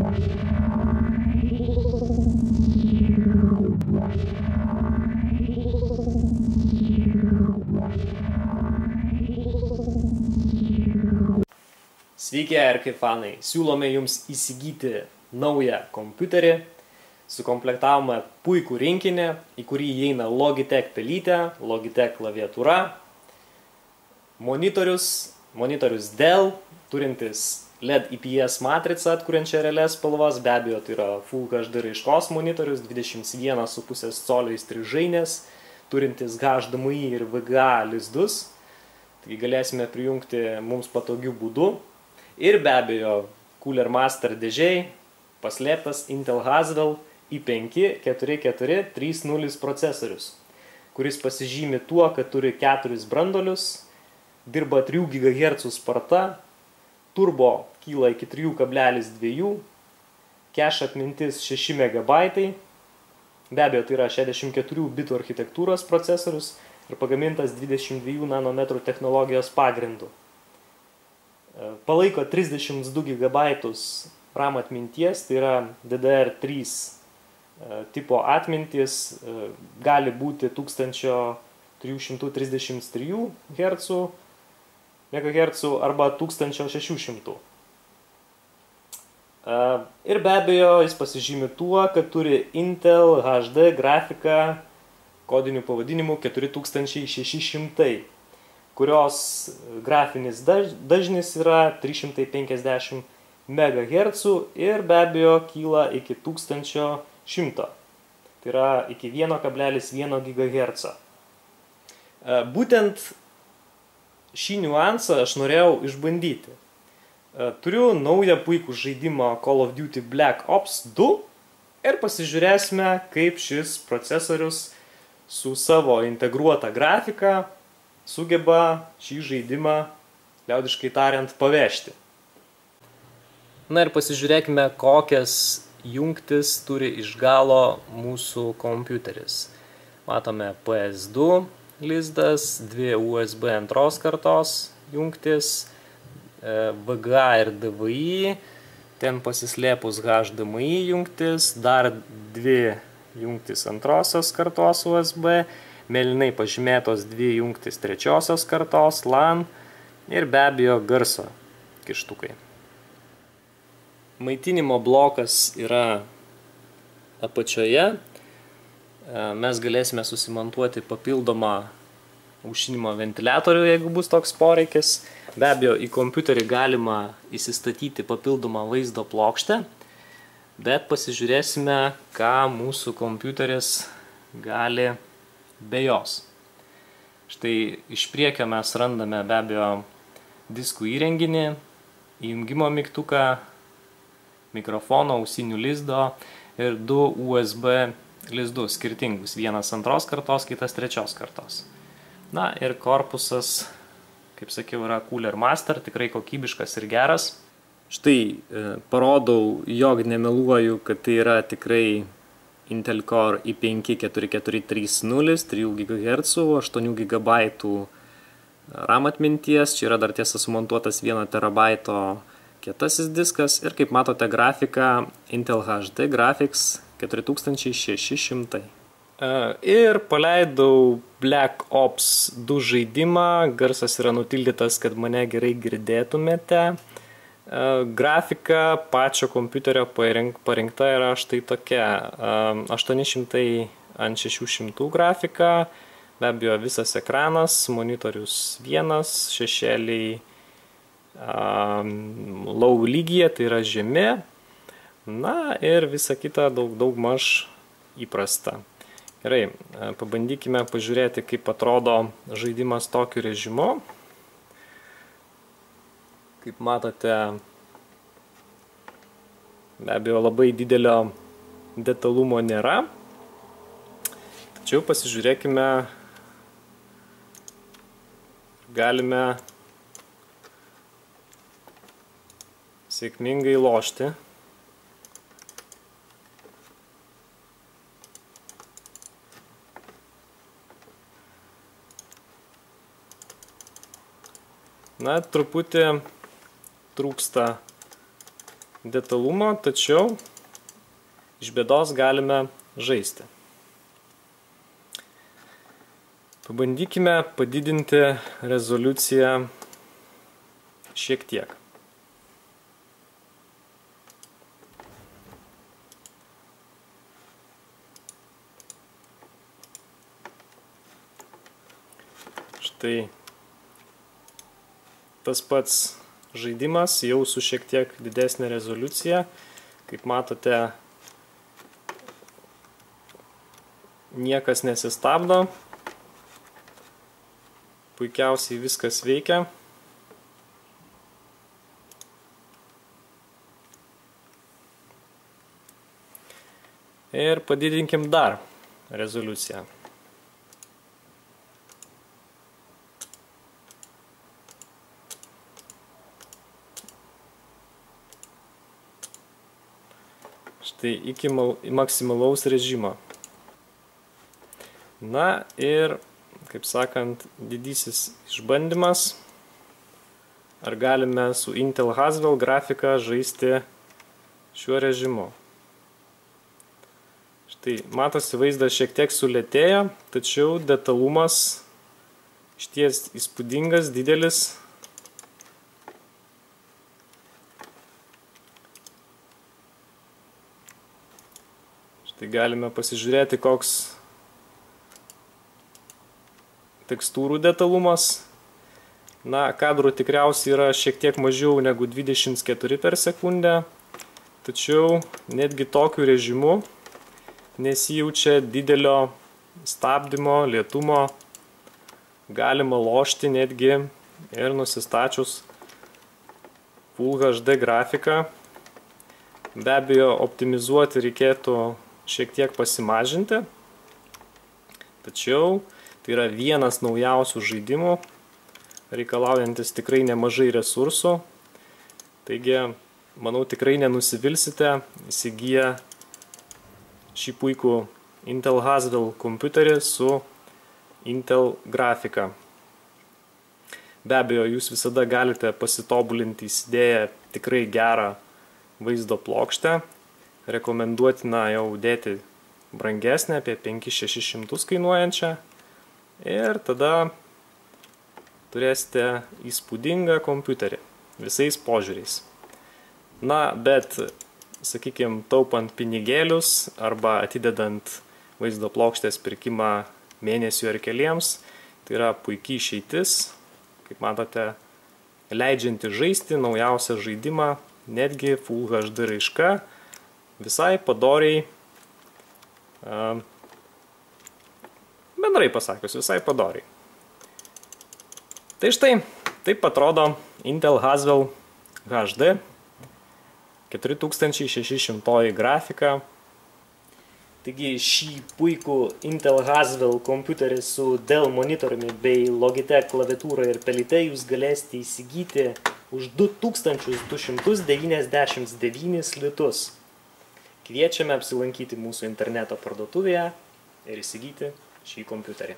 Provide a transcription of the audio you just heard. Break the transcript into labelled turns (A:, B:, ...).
A: Sveiki, RK fanai! Siūlome jums įsigyti naują kompiuterį. Sukomplektavome puikų rinkinį, į kurį įeina Logitech pelytė, Logitech klaviatūra, monitorius Dell, turintis LED IPS matricą atkuriančią realias spalvas, be abejo tai yra Full HD raiškos monitorius, 21,5 colio įstrižainės, turintis HDMI ir VGA lizdus, taigi galėsime prijungti mums patogių būdų. Ir be abejo, Cooler Master dėžiai paslėptas Intel Haswell i5-4430 procesorius, kuris pasižymi tuo, kad turi 4 branduolius, dirba 3 GHz sparta, turbo kyla iki 3,2, cache atmintis 6 MB, be abejo tai yra 64 bitų architektūros procesorius ir pagamintas 22 nanometrų technologijos pagrindu. Palaiko 32 GB RAM atminties, tai yra DDR3 tipo atmintis, gali būti 1333 MHz arba 1600. Ir be abejo jis pasižymi tuo, kad turi Intel HD grafiką kodiniu pavadinimu 4600. Kurios grafinis dažnis yra 350 MHz ir be abejo kyla iki 1100, tai yra iki 1,1 GHz. Būtent šį niuansą aš norėjau išbandyti. Turiu naują puikų žaidimą Call of Duty Black Ops 2 ir pasižiūrėsime, kaip šis procesorius su savo integruota grafika sugeba šį žaidimą, liaudiškai tariant, pavežti. Na ir pasižiūrėkime, kokias jungtis turi iš galo mūsų kompiuteris. Matome PS2 lizdas, 2 USB antros kartos jungtis, VGA ir DVI, ten pasislėpus HDMI jungtis, dar 2 jungtis antrosios kartos USB, mėlynai pažymėtos 2 jungtis trečiosios kartos LAN ir be abejo garso kištukai. Maitinimo blokas yra apačioje. Mes galėsime susimontuoti papildomą aušinimo ventiliatorių, jeigu bus toks poreikis. Be abejo, į kompiuterį galima įsistatyti papildomą vaizdo plokštę, bet pasižiūrėsime, ką mūsų kompiuteris gali be jos. Štai iš priekio mes randame be abejo diskų įrenginį, įjungimo mygtuką, mikrofono, ausinių lizdo ir 2 USB lizdus skirtingus, vienas antros kartos, kitas trečios kartos. Na ir korpusas, kaip sakiau, yra Cooler Master, tikrai kokybiškas ir geras. Štai parodau, jog nemeluoju, kad tai yra tikrai Intel Core i5-4430, 3 GHz, 8 GB RAM atminties, čia yra dar tiesa sumontuotas 1 TB kietasis diskas ir kaip matote grafika Intel HD Graphics 4600. Ir paleidau Black Ops 2 žaidimą, garsas yra nutildytas, kad mane gerai girdėtumėte. Grafika pačio kompiuterio parinkta yra štai tokia, 800x600 grafika, be abejo visas ekranas, monitorius vienas, šešėliai low lygyje, tai yra žemi, na ir visa kita daug maž įprasta. Gerai, pabandykime pažiūrėti, kaip atrodo žaidimas tokiu režimu. Kaip matote, be abejo labai didelio detalumo nėra. Tačiau pasižiūrėkime, galime sėkmingai lošti. Na, truputį trūksta detalumo, tačiau iš bėdos galime žaisti. Pabandykime padidinti rezoliuciją šiek tiek. Štai tas pats žaidimas jau su šiek tiek didesnė rezoliucija. Kaip matote, niekas nesistabdo. Puikiausiai viskas veikia. Ir padidinkim dar rezoliuciją. Štai iki maksimalaus režimo. Na ir, kaip sakant, didysis išbandymas. Ar galime su Intel Haswell grafika žaisti šiuo režimu. Štai matosi vaizdas šiek tiek sulėtėja, tačiau detalumas išties įspūdingas, didelis. Štai galime pasižiūrėti, koks tekstūrų detalumas. Na, kadrų tikriausiai yra šiek tiek mažiau negu 24 per sekundę, tačiau netgi tokiu režimu nesijaučia didelio stabdymo, lėtumo. Galima lošti netgi ir nusistačius Full HD grafiką. Be abejo, optimizuoti reikėtų šiek tiek pasimažinti, tačiau tai yra vienas naujausių žaidimų, reikalaujantis tikrai nemažai resursų. Taigi, manau, tikrai nenusivilsite įsigiję šį puikų Intel Haswell kompiuterį su Intel grafika. Be abejo, jūs visada galite pasitobulinti įsidėję tikrai gerą vaizdo plokštę. Rekomenduotina jau dėti brangesnę, apie 500–600 kainuojančią. Ir tada turėsite įspūdingą kompiuterį visais požiūriais. Na, bet, sakykime, taupant pinigėlius arba atidedant vaizdo plokštės pirkimą mėnesių ar keliems, tai yra puikiai išeitis, kaip matote, leidžianti žaisti naujausią žaidimą, netgi Full HD raiška, visai padoriai, bendrai pasakius, visai padoriai. Tai štai, taip atrodo Intel Haswell HD 4600 grafika. Taigi šį puikų Intel Haswell kompiuterį su Dell monitoriumi bei Logitech klaviatūra ir pelyte jūs galėsite įsigyti už 2299 litus. Kviečiame apsilankyti mūsų interneto parduotuvėje ir įsigyti šį kompiuterį.